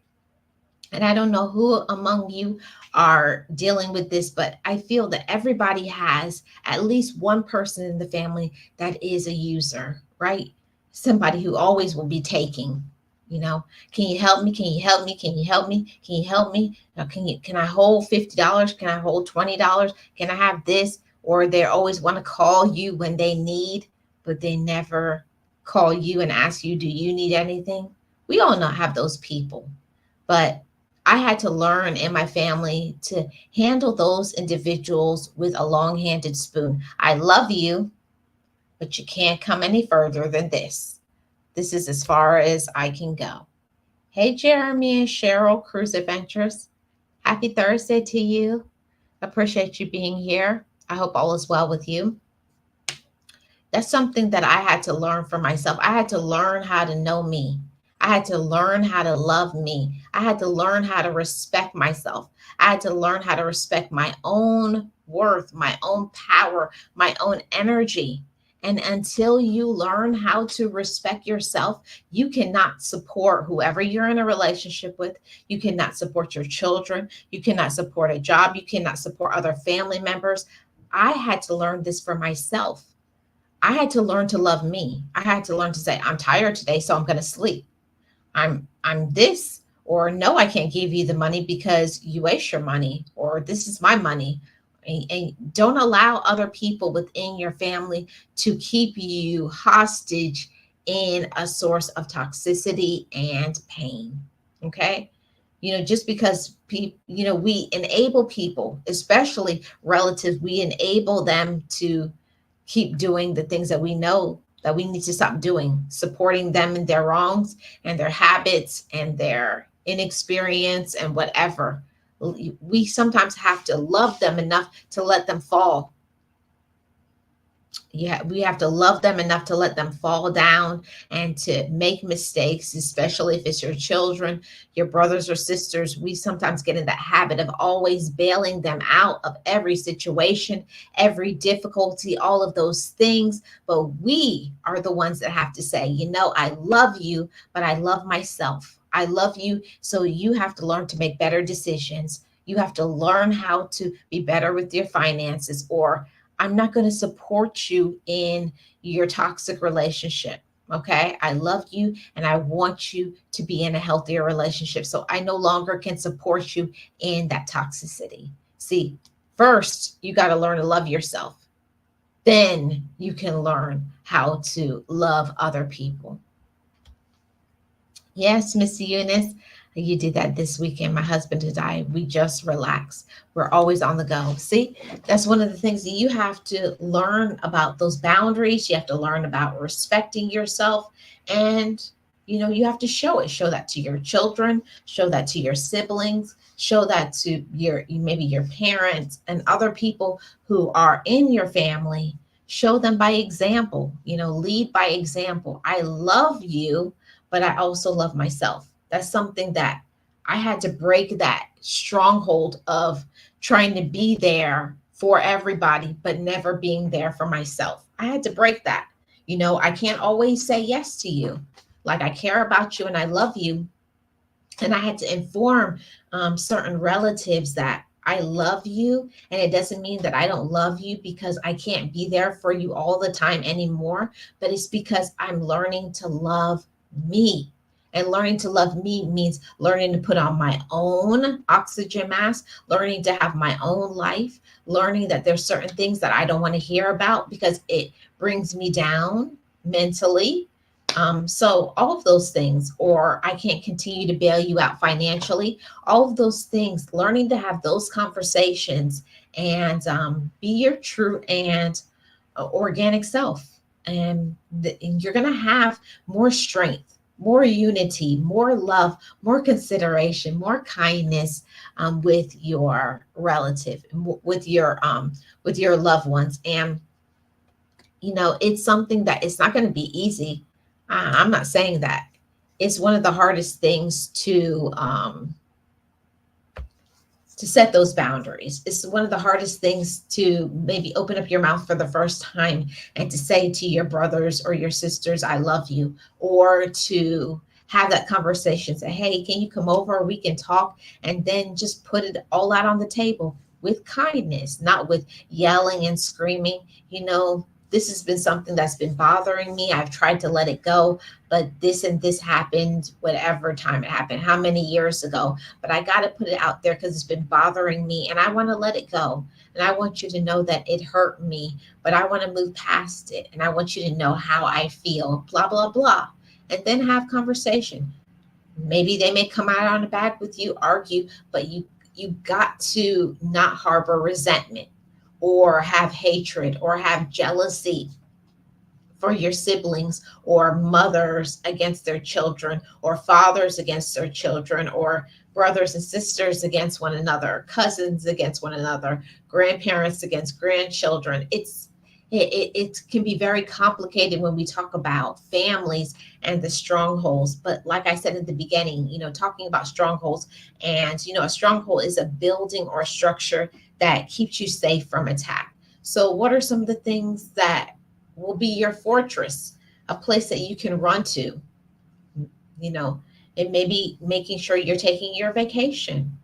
And I don't know who among you are dealing with this, but I feel that everybody has at least one person in the family that is a user, right? Somebody who always will be taking, you know, can you help me? Can you help me? Can you help me? Can you help me? Now, can I hold $50? Can I hold $20? Can I have this? Or they always want to call you when they need, but they never call you and ask you, do you need anything? We all not have those people, but I had to learn in my family to handle those individuals with a long handed spoon. I love you, but you can't come any further than this. This is as far as I can go. Hey, Jeremy and Cheryl, Cruise Adventures. Happy Thursday to you. Appreciate you being here. I hope all is well with you. That's something that I had to learn for myself. I had to learn how to know me. I had to learn how to love me. I had to learn how to respect myself. I had to learn how to respect my own worth, my own power, my own energy. And until you learn how to respect yourself, you cannot support whoever you're in a relationship with. You cannot support your children. You cannot support a job. You cannot support other family members. I had to learn this for myself. I had to learn to love me. I had to learn to say, I'm tired today, so I'm going to sleep. I'm this, or no, I can't give you the money because you waste your money, or this is my money. And don't allow other people within your family to keep you hostage in a source of toxicity and pain. Okay? Just because people, we enable people, especially relatives, we enable them to keep doing the things that we know that we need to stop doing, supporting them in their wrongs and their habits and their inexperience and whatever. We sometimes have to love them enough to let them fall. Yeah, we have to love them enough to let them fall down and to make mistakes, especially if it's your children, your brothers or sisters. We sometimes get in that habit of always bailing them out of every situation, every difficulty, all of those things. But we are the ones that have to say, I love you, but I love myself. I love you. So you have to learn to make better decisions. You have to learn how to be better with your finances, or I'm not going to support you in your toxic relationship. Okay. I love you and I want you to be in a healthier relationship. So I no longer can support you in that toxicity. See, first, you got to learn to love yourself. Then you can learn how to love other people. Yes, Miss Eunice, you did that this weekend. My husband and I, we just relax. We're always on the go. See, that's one of the things that you have to learn about, those boundaries. You have to learn about respecting yourself. And, you have to show it. Show that to your children, show that to your siblings, show that to maybe your parents and other people who are in your family. Show them by example, lead by example. I love you, but I also love myself. That's something that I had to break, that stronghold of trying to be there for everybody, but never being there for myself. I had to break that. I can't always say yes to you. Like, I care about you and I love you. And I had to inform certain relatives that I love you. And it doesn't mean that I don't love you because I can't be there for you all the time anymore. But it's because I'm learning to love me. And learning to love me means learning to put on my own oxygen mask, learning to have my own life, learning that there's certain things that I don't want to hear about because it brings me down mentally. So all of those things, or I can't continue to bail you out financially, all of those things, learning to have those conversations and be your true and organic self. And you're going to have more strength, more unity, more love, more consideration, more kindness with your relative, with your loved ones. And it's something that it's not going to be easy. I'm not saying that. it's one of the hardest things to set those boundaries. It's one of the hardest things to maybe open up your mouth for the first time and to say to your brothers or your sisters, I love you, or to have that conversation, say, hey, can you come over? We can talk, and then just put it all out on the table with kindness, not with yelling and screaming. This has been something that's been bothering me. I've tried to let it go, but this and this happened, whatever time it happened, how many years ago, but I got to put it out there because it's been bothering me and I want to let it go. And I want you to know that it hurt me, but I want to move past it. And I want you to know how I feel, blah, blah, blah. And then have conversation. Maybe they may come out on the back with you, argue, but you got to not harbor resentment or have hatred or have jealousy for your siblings, or mothers against their children, or fathers against their children, or brothers and sisters against one another, cousins against one another, grandparents against grandchildren. It can be very complicated when we talk about families and the strongholds. But like I said at the beginning, talking about strongholds, and a stronghold is a building or a structure that keeps you safe from attack. So what are some of the things that will be your fortress, a place that you can run to, you know, and maybe making sure you're taking your vacation,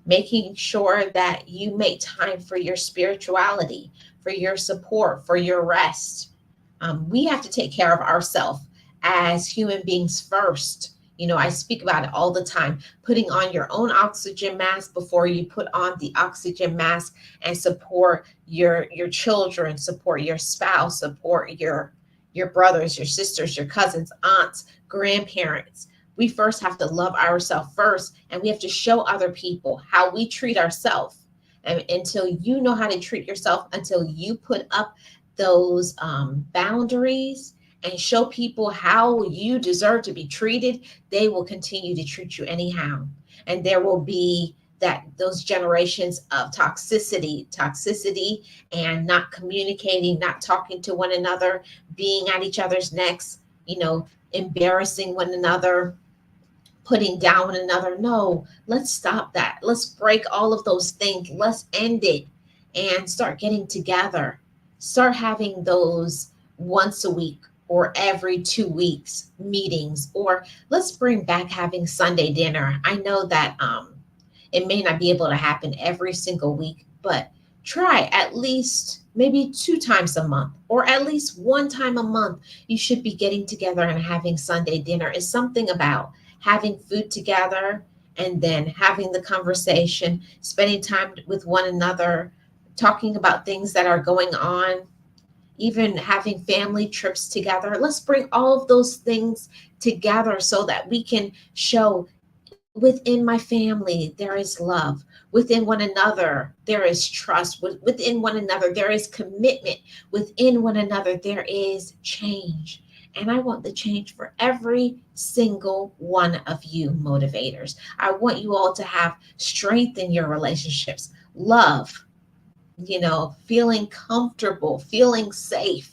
making sure that you make time for your spirituality, for your support, for your rest. We have to take care of ourselves as human beings first. I speak about it all the time. Putting on your own oxygen mask before you put on the oxygen mask, and support your children, support your spouse, support your brothers, your sisters, your cousins, aunts, grandparents. We first have to love ourselves first, and we have to show other people how we treat ourselves. And until you know how to treat yourself, until you put up those boundaries and show people how you deserve to be treated, they will continue to treat you anyhow. And there will be those generations of toxicity, and not communicating, not talking to one another, being at each other's necks, embarrassing one another, putting down one another. No, let's stop that. Let's break all of those things. Let's end it and start getting together. Start having those once a week or every 2 weeks meetings, or let's bring back having Sunday dinner. I know that it may not be able to happen every single week, but try at least maybe 2 times a month, or at least 1 time a month. You should be getting together and having Sunday dinner. Is something about having food together, and then having the conversation, spending time with one another, talking about things that are going on, even having family trips together. Let's bring all of those things together so that we can show, within my family there is love, within one another there is trust, within one another there is commitment, within one another there is change. And I want the change for every single one of you motivators. I want you all to have strength in your relationships, love, feeling comfortable, feeling safe,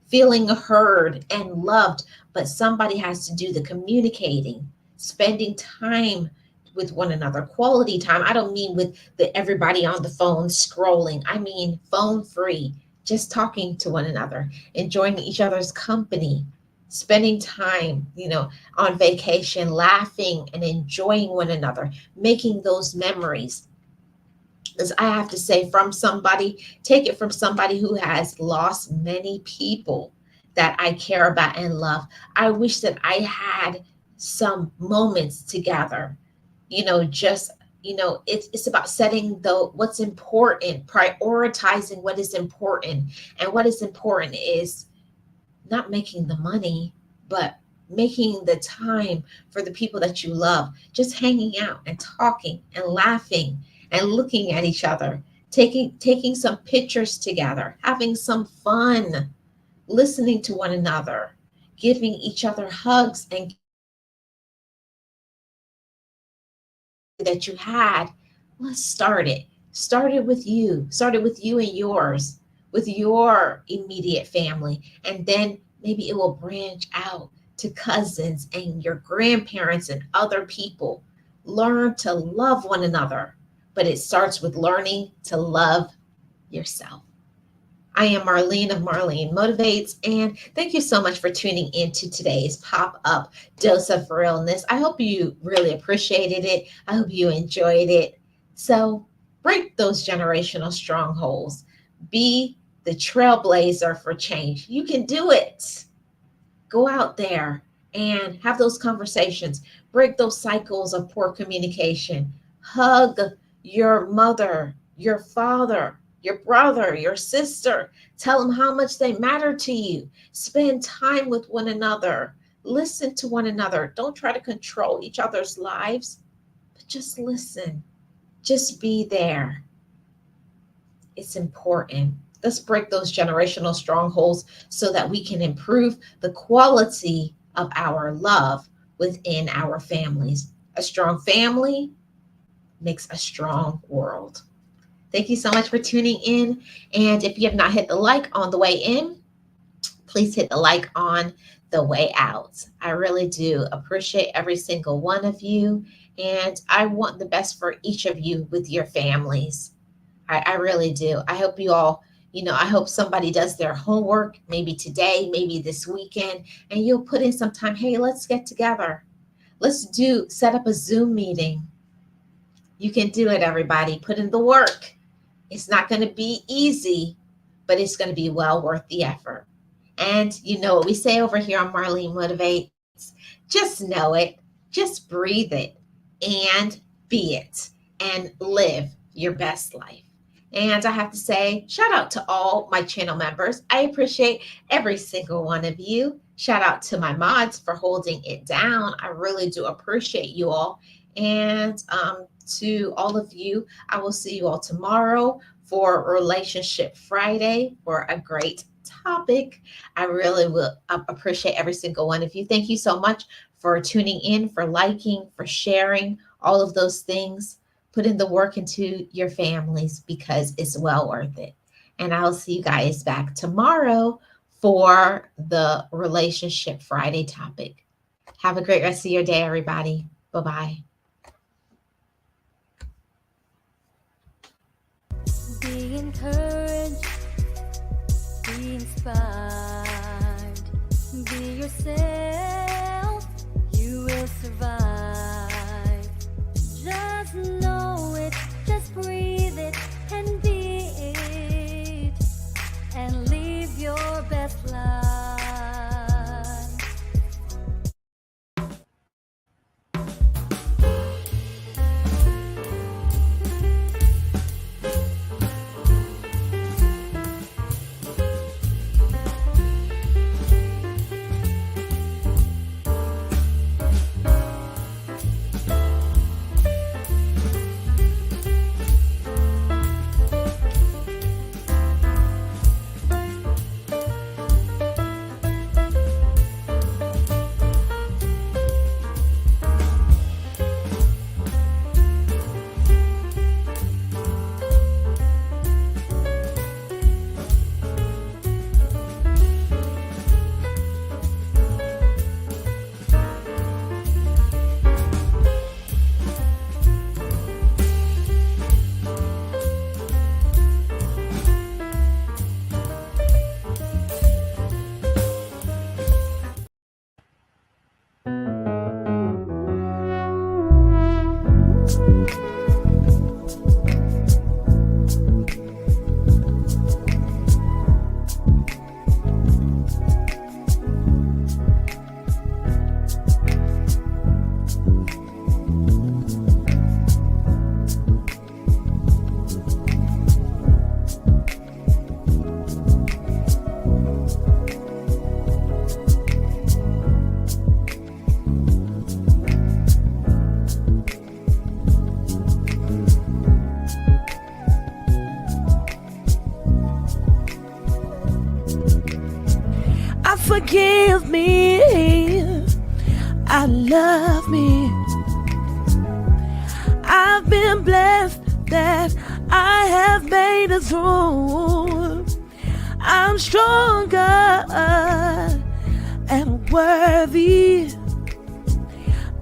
feeling heard and loved. But somebody has to do the communicating, spending time with one another, quality time. I don't mean with everybody on the phone scrolling. I mean phone free, just talking to one another, enjoying each other's company, spending time, on vacation, laughing and enjoying one another, making those memories. As I have to say, from somebody, take it from somebody who has lost many people that I care about and love. I wish that I had some moments together, just, it's about setting what's important, prioritizing what is important. And what is important is not making the money, but making the time for the people that you love, just hanging out and talking and laughing and looking at each other, taking some pictures together, having some fun, listening to one another, giving each other hugs, and that you had. Let's start it. Start it with you. Start it with you and yours, with your immediate family. And then maybe it will branch out to cousins and your grandparents and other people. Learn to love one another, but it starts with learning to love yourself. I am Marlene of Marlene Motivates, and thank you so much for tuning into today's pop up dose of realness. I hope you really appreciated it. I hope you enjoyed it. So, break those generational strongholds. Be the trailblazer for change. You can do it. Go out there and have those conversations. Break those cycles of poor communication. Hug your mother, your father, your brother, your sister. Tell them how much they matter to you. Spend time with one another. Listen to one another. Don't try to control each other's lives, but just listen. Just be there. It's important. Let's break those generational strongholds so that we can improve the quality of our love within our families. A strong family makes a strong world. Thank you so much for tuning in. And if you have not hit the like on the way in, please hit the like on the way out. I really do appreciate every single one of you. And I want the best for each of you with your families. I really do. I hope you all, I hope somebody does their homework maybe today, maybe this weekend, and you'll put in some time. Hey, let's get together. Set up a Zoom meeting. You can do it, everybody. Put in the work. It's not going to be easy, but it's going to be well worth the effort. And you know what we say over here on Marlene Motivates? Just know it, just breathe it, and be it, and live your best life. And I have to say, shout out to all my channel members. I appreciate every single one of you. Shout out to my mods for holding it down. I really do appreciate you all. And to all of you, I will see you all tomorrow for Relationship Friday for a great topic. I really will appreciate every single one of you. Thank you so much for tuning in, for liking, for sharing, all of those things. Put in the work into your families because it's well worth it. And I'll see you guys back tomorrow for the Relationship Friday topic. Have a great rest of your day, everybody. Bye-bye. Be encouraged, be inspired, be yourself, you will survive. Just know it, just breathe it, and be it, and live your best life. Forgive me, I love me. I've been blessed that I have made it through. I'm stronger and worthy.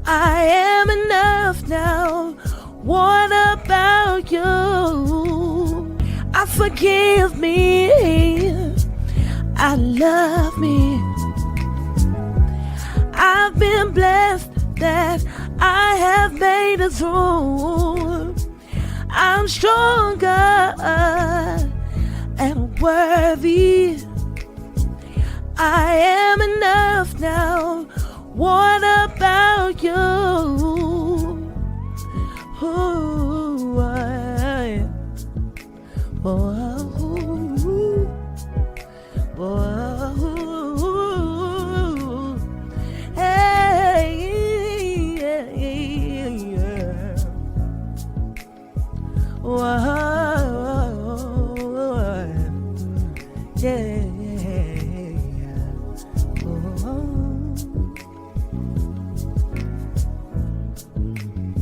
I am enough now. What about you? I forgive me. I love me. I've been blessed that I have made it through. I'm stronger and worthy. I am enough now. What about you? Ooh.